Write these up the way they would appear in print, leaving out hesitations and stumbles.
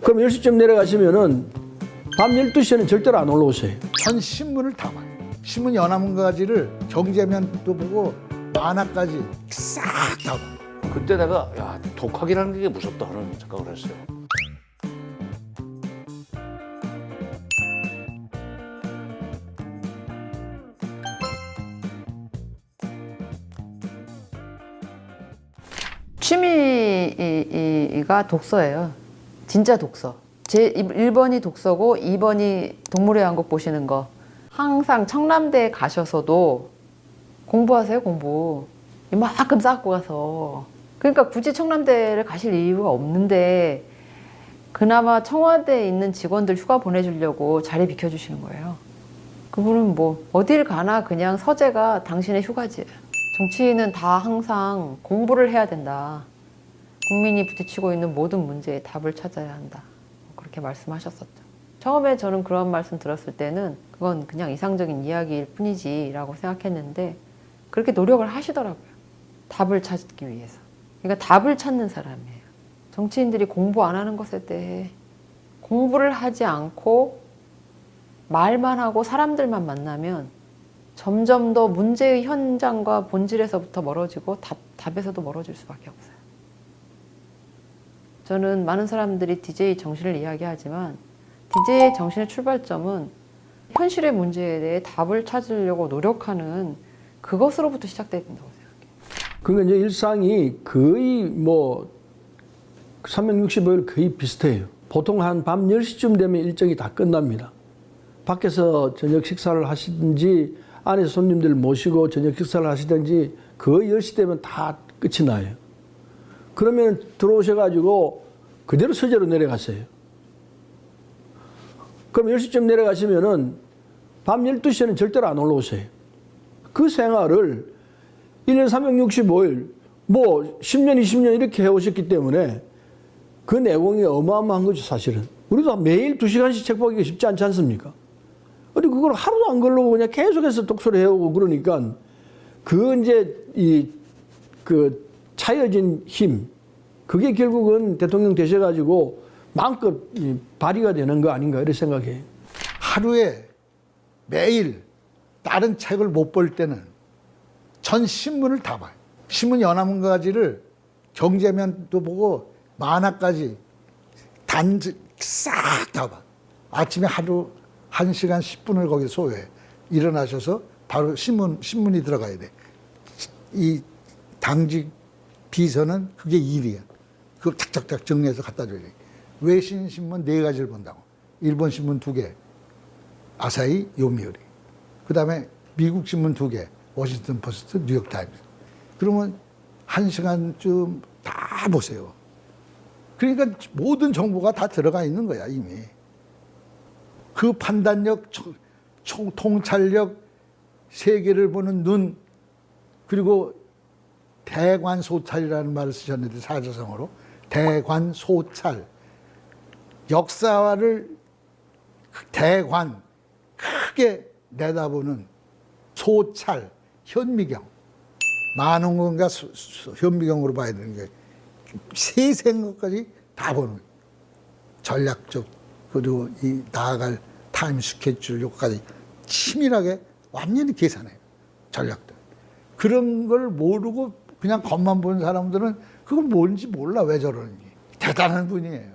그럼 10시쯤 내려가시면은 밤 12시에는 절대로 안 올라오세요. 전 신문을 다 봐요. 신문 연합문가지를 경제면도 보고 만화까지 싹 다 봐요. 그때 내가 야, 독학이라는 게 무섭다 하는 생각을 했어요. 취미가 독서예요. 진짜 독서. 제 1번이 독서고 2번이 동물의 왕국 보시는 거. 항상 청남대에 가셔서도 공부하세요, 공부. 이만큼 쌓고 가서. 그러니까 굳이 청남대를 가실 이유가 없는데 그나마 청와대에 있는 직원들 휴가 보내주려고 자리 비켜주시는 거예요. 그분은 뭐 어딜 가나 그냥 서재가 당신의 휴가지예요. 정치인은 다 항상 공부를 해야 된다. 국민이 부딪히고 있는 모든 문제에 답을 찾아야 한다. 그렇게 말씀하셨었죠. 처음에 저는 그런 말씀 들었을 때는 그건 그냥 이상적인 이야기일 뿐이지라고 생각했는데 그렇게 노력을 하시더라고요. 답을 찾기 위해서. 그러니까 답을 찾는 사람이에요. 정치인들이 공부 안 하는 것에 대해 공부를 하지 않고 말만 하고 사람들만 만나면 점점 더 문제의 현장과 본질에서부터 멀어지고 답에서도 멀어질 수밖에 없어요. 저는 많은 사람들이 DJ 정신을 이야기하지만 DJ의 정신의 출발점은 현실의 문제에 대해 답을 찾으려고 노력하는 그것으로부터 시작돼야 된다고 생각해요. 그러니까 이제 일상이 거의 뭐 365일 거의 비슷해요. 보통 한 밤 10시쯤 되면 일정이 다 끝납니다. 밖에서 저녁 식사를 하시든지 안에서 손님들 모시고 저녁 식사를 하시든지 거의 10시 되면 다 끝이 나요. 그러면 들어오셔가지고 그대로 서재로 내려가세요. 그럼 10시쯤 내려가시면은 밤 12시에는 절대로 안 올라오세요. 그 생활을 1년 365일 뭐 10년, 20년 이렇게 해오셨기 때문에 그 내공이 어마어마한 거죠, 사실은. 우리도 매일 2시간씩 책 보기가 쉽지 않지 않습니까? 근데 그걸 하루도 안 걸르고 그냥 계속해서 독서를 해오고 그러니까 그 이제 그 차여진 힘, 그게 결국은 대통령 되셔가지고 마음껏 발휘가 되는 거 아닌가 이렇게 생각해요. 하루에 매일 다른 책을 못 볼 때는 전 신문을 다 봐요. 신문 연합문가지를 경제면도 보고 만화까지 단지 싹 다 봐. 아침에 하루 1시간 10분을 거기 소요해. 일어나셔서 바로 신문이 들어가야 돼. 이 당직 비서는 그게 일이야. 그걸 착착착 정리해서 갖다 줘야 돼. 외신 신문 4가지를 본다고. 일본 신문 2개, 아사히, 요미우리. 그 다음에 미국 신문 2개, 워싱턴 포스트, 뉴욕 타임스. 그러면 1시간쯤 다 보세요. 그러니까 모든 정보가 다 들어가 있는 거야, 이미. 그 판단력, 통찰력, 세계를 보는 눈, 그리고 대관소찰이라는 말을 쓰셨는데, 사자성어로. 대관소찰. 역사를 대관, 크게 내다보는 소찰, 현미경. 많은 건가 현미경으로 봐야 되는 게 세세한 것까지 다 보는 거예요. 전략적, 그리고 이 나아갈 타임 스케줄 요까지 치밀하게 완전히 계산해요. 전략들. 그런 걸 모르고 그냥 겉만 보는 사람들은 그걸 뭔지 몰라, 왜 저러는지. 대단한 분이에요.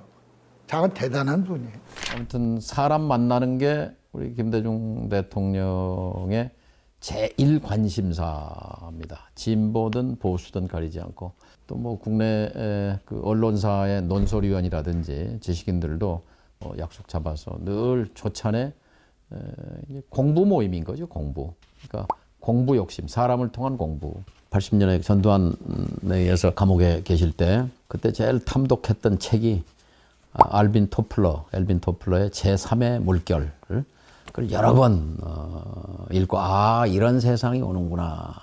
자가 대단한 분이에요. 아무튼 사람 만나는 게 우리 김대중 대통령의 제1관심사입니다. 진보든 보수든 가리지 않고 또 뭐 국내 그 언론사의 논설위원이라든지 지식인들도 약속 잡아서 늘 조찬에 공부 모임인 거죠, 공부. 그러니까 공부 욕심, 사람을 통한 공부. 80년에 전두환에 의해서 감옥에 계실 때 그때 제일 탐독했던 책이 엘빈 토플러의 제3의 물결. 그걸 여러 번 읽고 이런 세상이 오는구나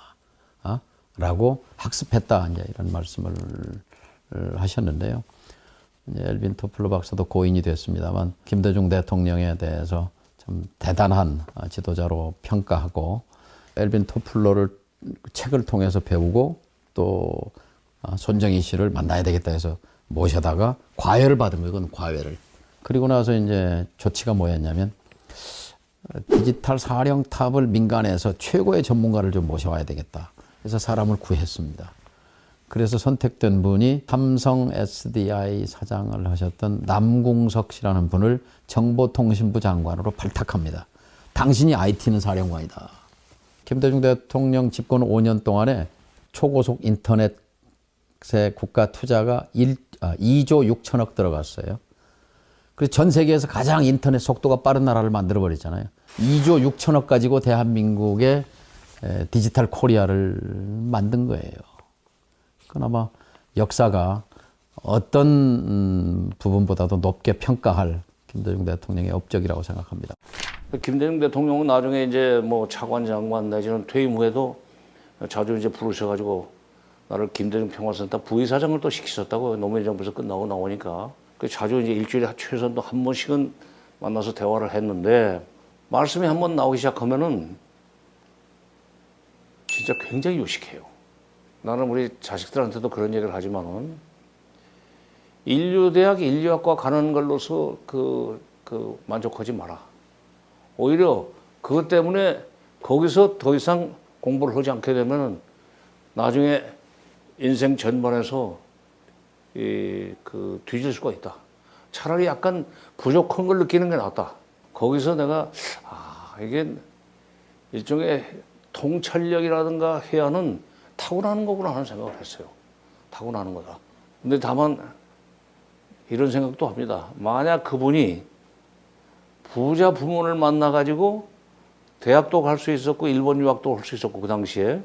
라고 학습했다 이제 이런 말씀을 하셨는데요. 이제 엘빈 토플러 박사도 고인이 됐습니다만 김대중 대통령에 대해서 참 대단한 지도자로 평가하고 엘빈 토플러를 책을 통해서 배우고 또 손정희 씨를 만나야 되겠다 해서 모셔다가 과외를 받은 거예요. 이건 과외를. 그리고 나서 이제 조치가 뭐였냐면 디지털 사령탑을 민간에서 최고의 전문가를 좀 모셔와야 되겠다. 그래서 사람을 구했습니다. 그래서 선택된 분이 삼성 SDI 사장을 하셨던 남궁석 씨라는 분을 정보통신부 장관으로 발탁합니다. 당신이 IT는 사령관이다. 김대중 대통령 집권 5년 동안에 초고속 인터넷에 국가 투자가 2조 6천억 들어갔어요. 그래서 전 세계에서 가장 인터넷 속도가 빠른 나라를 만들어버렸잖아요. 2조 6천억 가지고 대한민국의 디지털 코리아를 만든 거예요. 그나마 역사가 어떤 부분보다도 높게 평가할 김대중 대통령의 업적이라고 생각합니다. 김대중 대통령은 나중에 이제 뭐 차관 장관 내지는 퇴임 후에도 자주 이제 부르셔가지고 나를 김대중 평화센터 부의사장을 또 시키셨다고 노무현 정부에서 끝나고 나오니까 자주 이제 일주일에 최소한 한 번씩은 만나서 대화를 했는데 말씀이 한 번 나오기 시작하면은 진짜 굉장히 요식해요. 나는 우리 자식들한테도 그런 얘기를 하지만은 인류대학 인류학과 가는 걸로서 만족하지 마라. 오히려 그것 때문에 거기서 더 이상 공부를 하지 않게 되면은 나중에 인생 전반에서 뒤질 수가 있다. 차라리 약간 부족한 걸 느끼는 게 낫다. 거기서 내가 이게 일종의 통찰력이라든가 해야 하는 타고나는 거구나 하는 생각을 했어요. 타고나는 거다. 근데 다만 이런 생각도 합니다. 만약 그분이 부자 부모를 만나가지고 대학도 갈 수 있었고 일본 유학도 할 수 있었고 그 당시에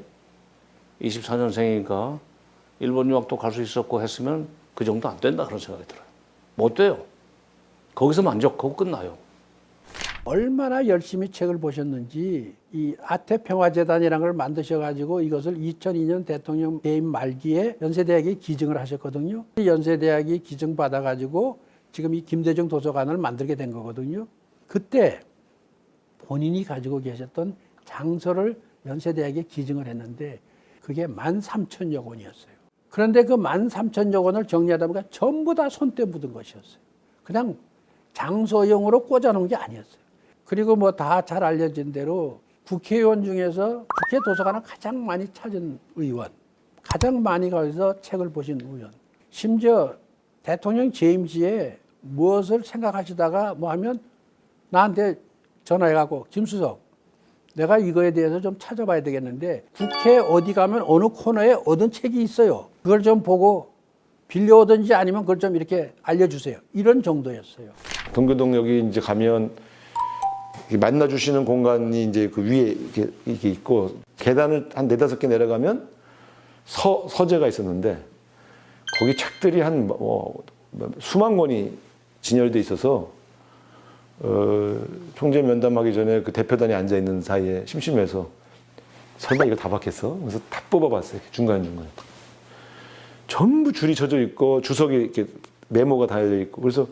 24년생이니까 일본 유학도 갈 수 있었고 했으면 그 정도 안 된다 그런 생각이 들어요. 못 돼요. 거기서 만족하고 끝나요. 얼마나 열심히 책을 보셨는지 이 아태평화재단이라는 걸 만드셔가지고 이것을 2002년 대통령 재임 말기에 연세대학에 기증을 하셨거든요. 연세대학이 기증받아가지고 지금 이 김대중 도서관을 만들게 된 거거든요. 그때 본인이 가지고 계셨던 장서를 연세대학에 기증을 했는데 그게 13,000여 권이었어요. 그런데 그 13,000여 권을 정리하다 보니까 전부 다 손때 묻은 것이었어요. 그냥 장소용으로 꽂아놓은 게 아니었어요. 그리고 뭐 다 잘 알려진 대로 국회의원 중에서 국회 도서관을 가장 많이 찾은 의원, 가장 많이 가서 책을 보신 의원, 심지어 대통령 재임 시에 무엇을 생각하시다가 뭐 하면 나한테 전화해가고 김수석 내가 이거에 대해서 좀 찾아봐야 되겠는데 국회 어디 가면 어느 코너에 얻은 책이 있어요. 그걸 좀 보고 빌려오든지 아니면 그걸 좀 이렇게 알려주세요. 이런 정도였어요. 동교동역이 이제 가면 만나주시는 공간이 이제 그 위에 이렇게 있고 계단을 한 4-5개 내려가면 서재가 있었는데 거기 책들이 한 수만 권이 진열돼 있어서 총재 면담하기 전에 그 대표단이 앉아 있는 사이에 심심해서 설마 이거 다 받겠어? 그래서 다 뽑아봤어요. 중간중간. 전부 줄이 쳐져 있고 주석이 이렇게 메모가 달려 있고 그래서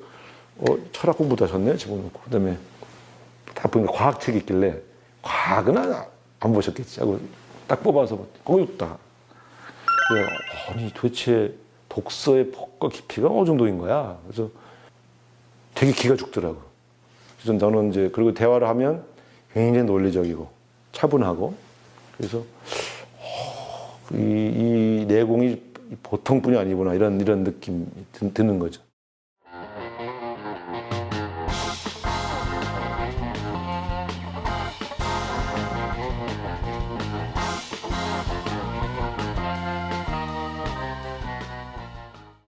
철학 공부도 하셨네 집어넣고 그다음에 다 보니까 과학책이 있길래 과학은 안 보셨겠지 하고 딱 뽑아서 거기 있다. 아니 도대체 독서의 폭과 깊이가 어느 정도인 거야. 그래서 되게 기가 죽더라고. 그래서 저는 이제 그리고 대화를 하면 굉장히 논리적이고 차분하고 그래서 이 내공이 보통뿐이 아니구나 이런 느낌이 드는 거죠.